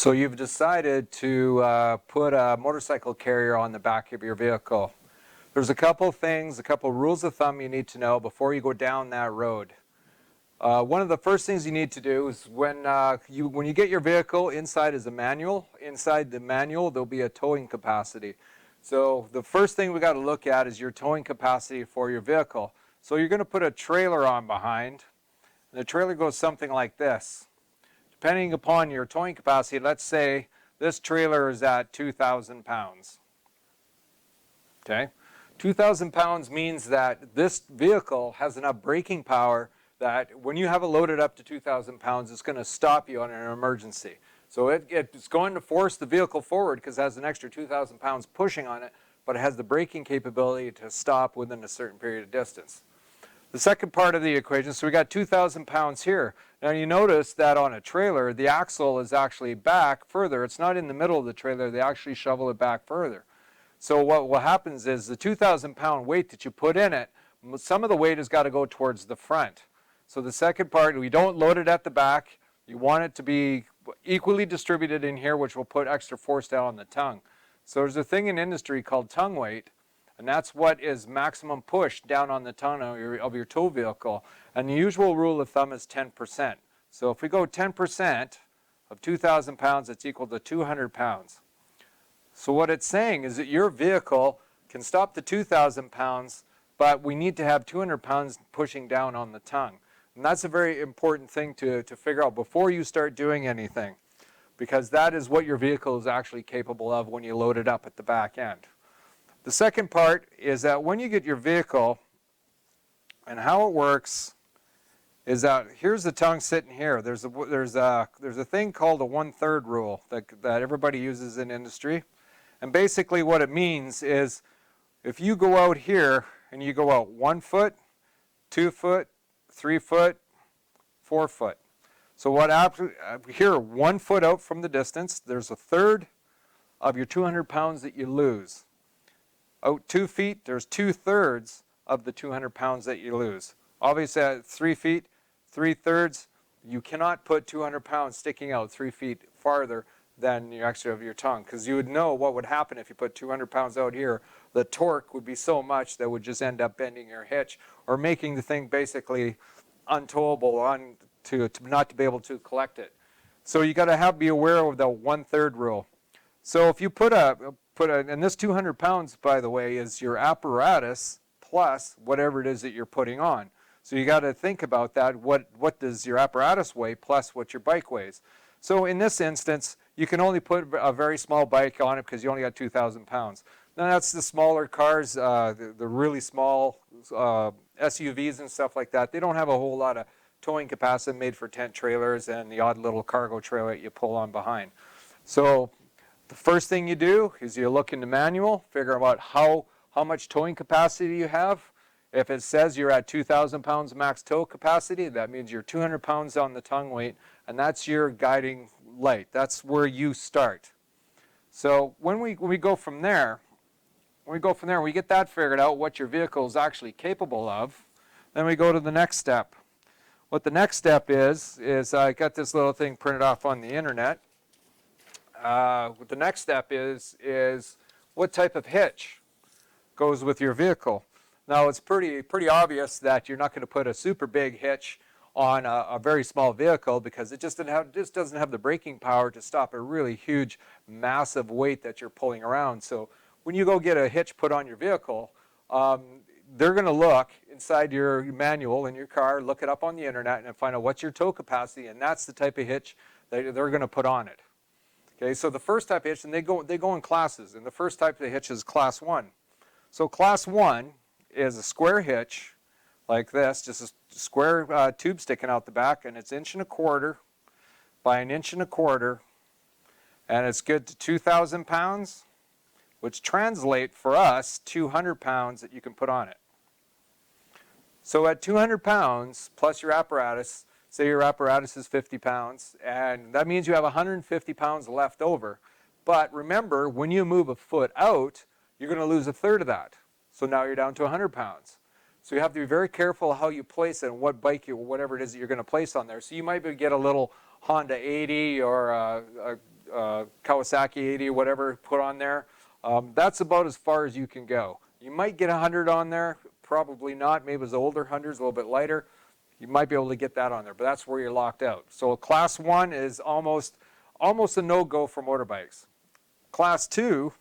So you've decided to put a motorcycle carrier on the back of your vehicle. There's a couple things, a couple rules of thumb you need to know before you go down that road. One of the first things you need to do is when you get your vehicle, inside is a manual. Inside the manual, there'll be a towing capacity. So the first thing we got to look at is your towing capacity for your vehicle. So you're going to put a trailer on behind. And the trailer goes something like this. Depending upon your towing capacity, let's say this trailer is at 2,000 pounds. Okay? 2,000 pounds means that this vehicle has enough braking power that when you have it loaded up to 2,000 pounds, it's going to stop you on an emergency. So it's going to force the vehicle forward because it has an extra 2,000 pounds pushing on it, but it has the braking capability to stop within a certain period of distance. The second part of the equation, so we got 2,000 pounds here. Now you notice that on a trailer, the axle is actually back further. It's not in the middle of the trailer. They actually shovel it back further. So what happens is the 2,000 pound weight that you put in it, some of the weight has got to go towards the front. So the second part, we don't load it at the back. You want it to be equally distributed in here, which will put extra force down on the tongue. So there's a thing in industry called tongue weight, and that's what is maximum push down on the tongue of your tow vehicle. And the usual rule of thumb is 10%. So if we go 10% of 2,000 pounds, it's equal to 200 pounds. So what it's saying is that your vehicle can stop the 2,000 pounds, but we need to have 200 pounds pushing down on the tongue. And that's a very important thing to figure out before you start doing anything, because that is what your vehicle is actually capable of when you load it up at the back end. The second part is that when you get your vehicle, and how it works is that here's the tongue sitting here. There's a thing called a 1/3 rule that everybody uses in industry. And basically what it means is if you go out here and you go out 1 foot, 2 foot, 3 foot, 4 foot. So what here, 1 foot out from the distance, there's 1/3 of your 200 pounds that you lose. Out 2 feet, there's 2/3 of the 200 pounds that you lose. Obviously at 3 feet, 3/3, you cannot put 200 pounds sticking out 3 feet farther than the extra of your tongue, because you would know what would happen if you put 200 pounds out here. The torque would be so much that would just end up bending your hitch or making the thing basically untowable to not to be able to collect it. So you got to be aware of the 1/3 rule. So if you and this 200 pounds, by the way, is your apparatus plus whatever it is that you're putting on. So you got to think about that. What does your apparatus weigh plus what your bike weighs? So in this instance, you can only put a very small bike on it because you only got 2,000 pounds. Now that's the smaller cars, the really small SUVs and stuff like that. They don't have a whole lot of towing capacity, made for tent trailers and the odd little cargo trailer that you pull on behind. So the first thing you do is you look in the manual, figure out how much towing capacity you have. If it says you're at 2,000 pounds max tow capacity, that means you're 200 pounds on the tongue weight, and that's your guiding light. That's where you start. So when we go from there, we get that figured out, what your vehicle is actually capable of, then we go to the next step. What the next step is I got this little thing printed off on the internet. What the next step is what type of hitch goes with your vehicle. Now it's pretty obvious that you're not going to put a super big hitch on a very small vehicle because it just doesn't have the braking power to stop a really huge, massive weight that you're pulling around. So when you go get a hitch put on your vehicle, they're going to look inside your manual in your car, look it up on the internet, and find out what's your tow capacity, and that's the type of hitch that they're going to put on it. Okay, so the first type of hitch, and they go in classes, and the first type of hitch is class 1. So class 1 is a square hitch like this, just a square tube sticking out the back, and it's 1.25 inches by 1.25 inches, and it's good to 2,000 pounds, which translate for us 200 pounds that you can put on it. So at 200 pounds plus your apparatus, say your apparatus is 50 pounds, and that means you have 150 pounds left over. But remember, when you move a foot out, you're going to lose 1/3 of that. So now you're down to 100 pounds. So you have to be very careful how you place it and what bike whatever it is that you're going to place on there. So you might get a little Honda 80 or a Kawasaki 80 or whatever put on there. That's about as far as you can go. You might get 100 on there, probably not. Maybe it was older 100s, a little bit lighter. You might be able to get that on there, but that's where you're locked out. So class 1 is almost a no-go for motorbikes. Class 2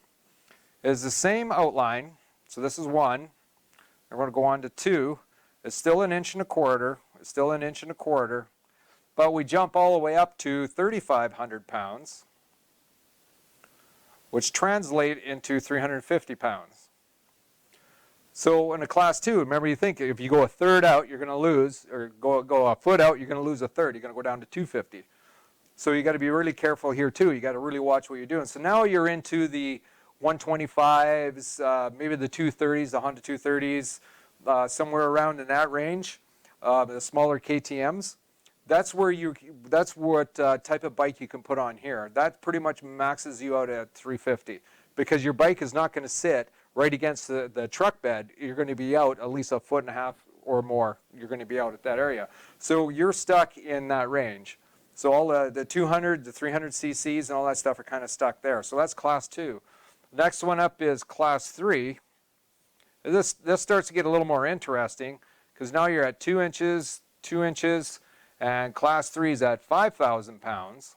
is the same outline. So this is 1. I'm going to go on to 2. It's still 1 1/4 inches. It's still 1 1/4 inches. But we jump all the way up to 3,500 pounds, which translate into 350 pounds. So in a class 2, remember, you think if you go a third out, you're going to lose, or go a foot out, you're going to lose a third. You're going to go down to 250. So you got to be really careful here too. You got to really watch what you're doing. So now you're into the 125s, maybe the 230s, the Honda 230s, somewhere around in that range, the smaller KTMs. That's what type of bike you can put on here. That pretty much maxes you out at 350, because your bike is not going to sit right against the truck bed. You're going to be out at least 1.5 feet or more. You're going to be out at that area. So you're stuck in that range. So all the 200, the 300 cc's and all that stuff are kind of stuck there. So that's class 2. Next one up is class 3. This starts to get a little more interesting, because now you're at 2 inches, 2 inches, and class 3 is at 5,000 pounds,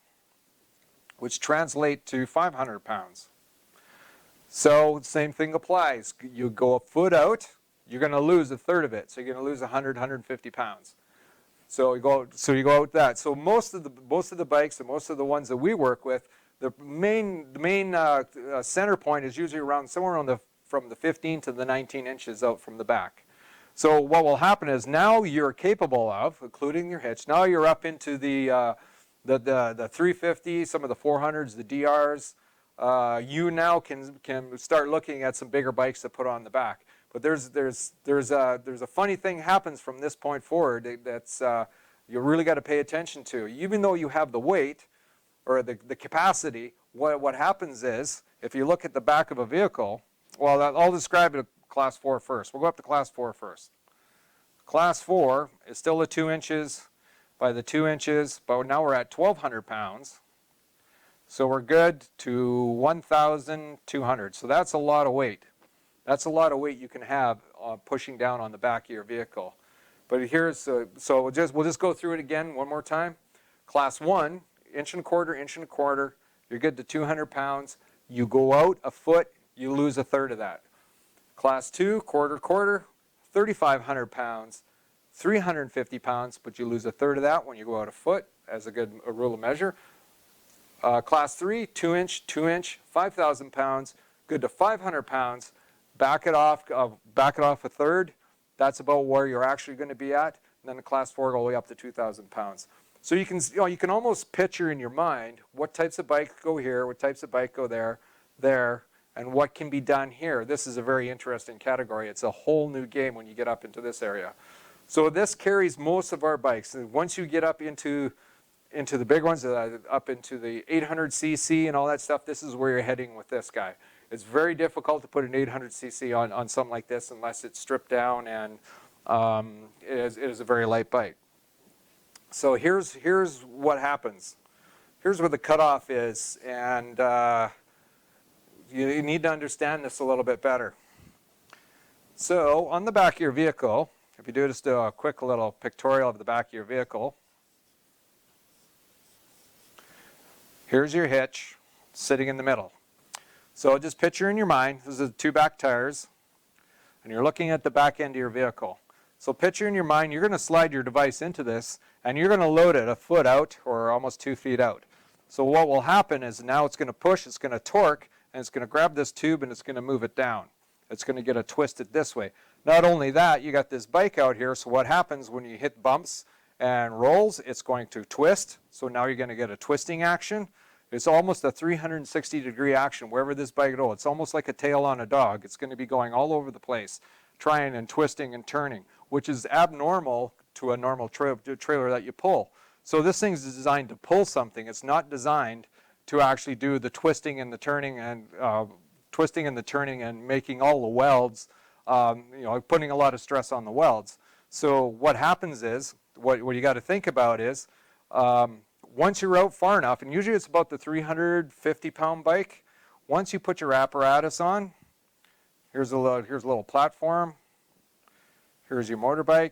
which translate to 500 pounds. So same thing applies. You go a foot out, you're going to lose a third of it. So you're going to lose 100, 150 pounds. So you go out that. So most of the bikes and most of the ones that we work with, the main center point is usually around somewhere from the 15 to the 19 inches out from the back. So what will happen is now you're capable of, including your hitch, now you're up into the 350, some of the 400s, the DRs. You now can start looking at some bigger bikes to put on the back. But there's a funny thing happens from this point forward that's you really got to pay attention to. Even though you have the weight or the capacity, what happens is, if you look at the back of a vehicle, well, I'll describe it. Class 4 first. We'll go up to class 4 first. Class 4 is still the 2 inches by the 2 inches, but now we're at 1,200 pounds. So we're good to 1,200. So that's a lot of weight. That's a lot of weight you can have pushing down on the back of your vehicle. But here's, so we'll just go through it again one more time. Class 1, 1 1/4 inches. You're good to 200 pounds. You go out a foot, you lose a third of that. Class 2, quarter, 3,500 pounds, 350 pounds, but you lose a third of that when you go out a foot, as a rule of measure. Class 3, 2 inch, 5,000 pounds, good to 500 pounds. Back it off a third. That's about where you're actually going to be at. And then the class 4 all the way up to 2,000 pounds. So you can almost picture in your mind what types of bike go here, what types of bike go there, and what can be done here. This is a very interesting category. It's a whole new game when you get up into this area. So this carries most of our bikes. And once you get up into the big ones, up into the 800 cc and all that stuff, this is where you're heading with this guy. It's very difficult to put an 800 cc on something like this unless it's stripped down, and it is a very light bike. So here's what happens. Here's where the cutoff is, and you need to understand this a little bit better. So on the back of your vehicle, if you do just a quick little pictorial of the back of your vehicle, here's your hitch sitting in the middle. So just picture in your mind, this is the 2 back tires, and you're looking at the back end of your vehicle. So picture in your mind, you're going to slide your device into this, and you're going to load it a foot out or almost 2 feet out. So what will happen is now it's going to push, it's going to torque, and it's going to grab this tube and it's going to move it down. It's going to get it twisted this way. Not only that, you got this bike out here, so what happens when you hit bumps and rolls, it's going to twist. So now you're going to get a twisting action. It's almost a 360-degree action wherever this bike goes. It's almost like a tail on a dog. It's going to be going all over the place, trying and twisting and turning, which is abnormal to a normal trailer that you pull. So this thing's designed to pull something. It's not designed to actually do the twisting and the turning and making all the welds, putting a lot of stress on the welds. So what happens is, what you got to think about is, once you're out far enough, and usually it's about the 350-pound bike, once you put your apparatus on, here's a little platform, here's your motorbike.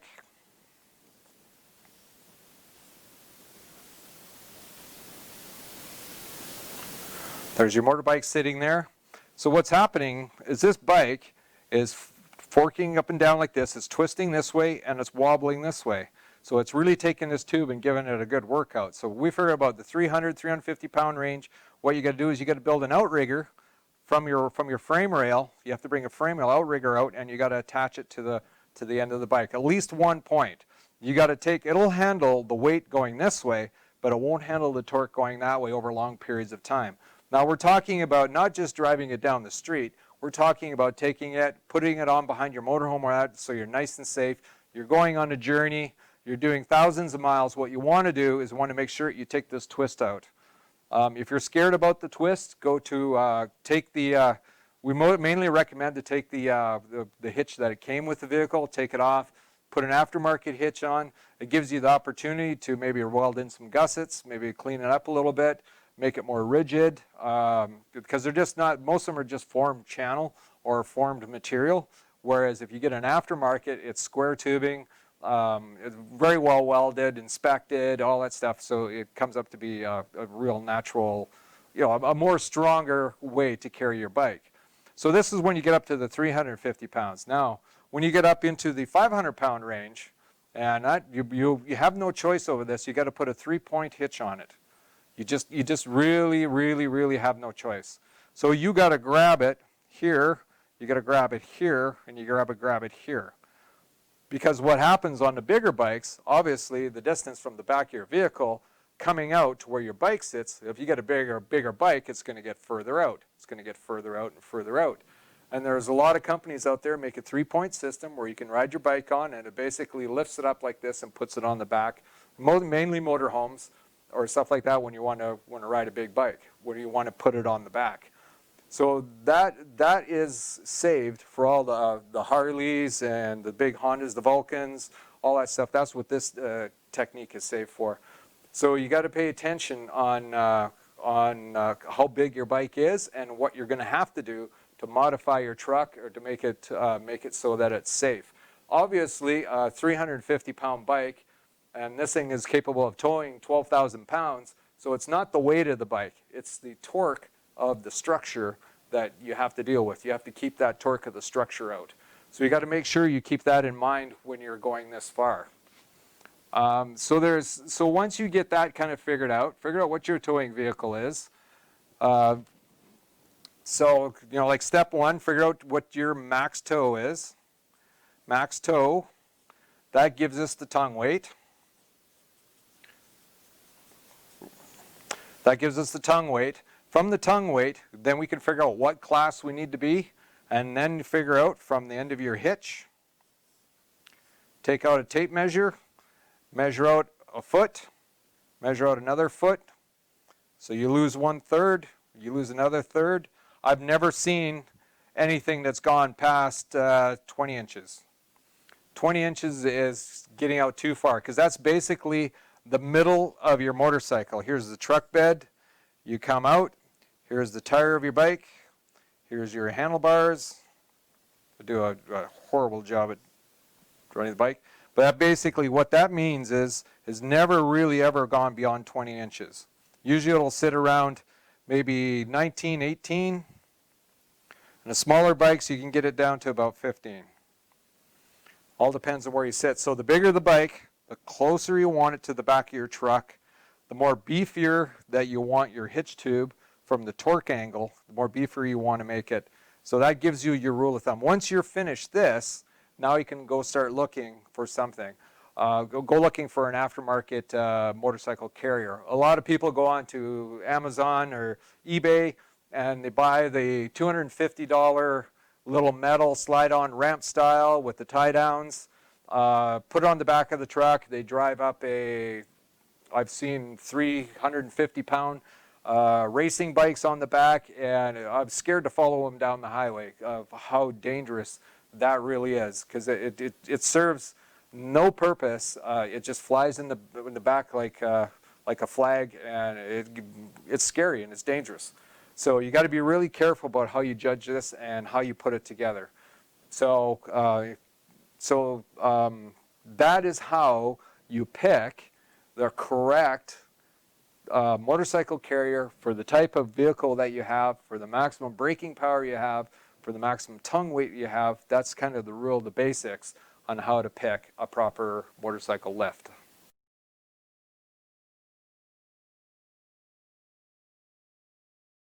There's your motorbike sitting there. So what's happening is this bike is forking up and down like this, it's twisting this way, and it's wobbling this way. So it's really taking this tube and giving it a good workout. So we figure about the 300, 350-pound range. What you got to do is you got to build an outrigger from your frame rail. You have to bring a frame rail outrigger out, and you got to attach it to the end of the bike. At least one point. You got to take, it'll handle the weight going this way, but it won't handle the torque going that way over long periods of time. Now we're talking about not just driving it down the street, we're talking about taking it, putting it on behind your motorhome or that, so you're nice and safe. You're going on a journey, you're doing thousands of miles. What you want to do is want to make sure you take this twist out. If you're scared about the twist, go to take the, we mainly recommend to take the hitch that it came with the vehicle, take it off, put an aftermarket hitch on. It gives you the opportunity to maybe weld in some gussets, maybe clean it up a little bit, make it more rigid, because they're just not, most of them are just formed channel or formed material, whereas if you get an aftermarket, it's square tubing, it's very well welded, inspected, all that stuff, so it comes up to be a real natural, a more stronger way to carry your bike. So this is when you get up to the 350 pounds. Now, when you get up into the 500-pound range, and you have no choice over this, you got to put a 3-point hitch on it. You just really, really, really have no choice. So you got to grab it here, you got to grab it here, and you grab it here. Because what happens on the bigger bikes, obviously the distance from the back of your vehicle coming out to where your bike sits, if you get a bigger bike, it's going to get further out. It's going to get further out and further out. And there's a lot of companies out there make a 3-point system where you can ride your bike on, and it basically lifts it up like this and puts it on the back. Mainly motorhomes or stuff like that when you want to ride a big bike, where you want to put it on the back. So that is saved for all the Harleys and the big Hondas, the Vulcans, all that stuff. That's what this technique is saved for. So you got to pay attention on how big your bike is and what you're going to have to do to modify your truck or to make it so that it's safe. Obviously, a 350-pound bike, and this thing is capable of towing 12,000 pounds, so it's not the weight of the bike, it's the torque of the structure that you have to deal with. You have to keep that torque of the structure out. So you got to make sure you keep that in mind when you're going this far. So once you get that kind of figured out what your towing vehicle is. So, like step one, figure out what your max tow is. Max tow, that gives us the tongue weight. That gives us the tongue weight. From the tongue weight, then we can figure out what class we need to be, and then figure out from the end of your hitch, take out a tape measure, measure out a foot, measure out another foot. So you lose 1/3, you lose another third. I've never seen anything that's gone past 20 inches. 20 inches is getting out too far, because that's basically the middle of your motorcycle. Here's the truck bed. You come out. Here's the tire of your bike. Here's your handlebars. I do a horrible job at running the bike. But that basically what that means is never really ever gone beyond 20 inches. Usually it'll sit around maybe 19, 18. And the smaller bikes, you can get it down to about 15. All depends on where you sit. So the bigger the bike, the closer you want it to the back of your truck, the more beefier that you want your hitch tube from the torque angle, the more beefier you want to make it. So that gives you your rule of thumb. Once you're finished this, now you can go start looking for something. Go looking for an aftermarket motorcycle carrier. A lot of people go on to Amazon or eBay and they buy the $250 little metal slide-on ramp style with the tie-downs, put it on the back of the truck. They drive up I've seen 350-pound racing bikes on the back, and I'm scared to follow them down the highway of how dangerous that really is, because it serves no purpose. It just flies in the back like like a flag, and it's scary and it's dangerous. So you got to be really careful about how you judge this and how you put it together. So, that is how you pick the correct motorcycle carrier for the type of vehicle that you have, for the maximum braking power you have, for the maximum tongue weight you have. That's kind of the rule, the basics on how to pick a proper motorcycle lift.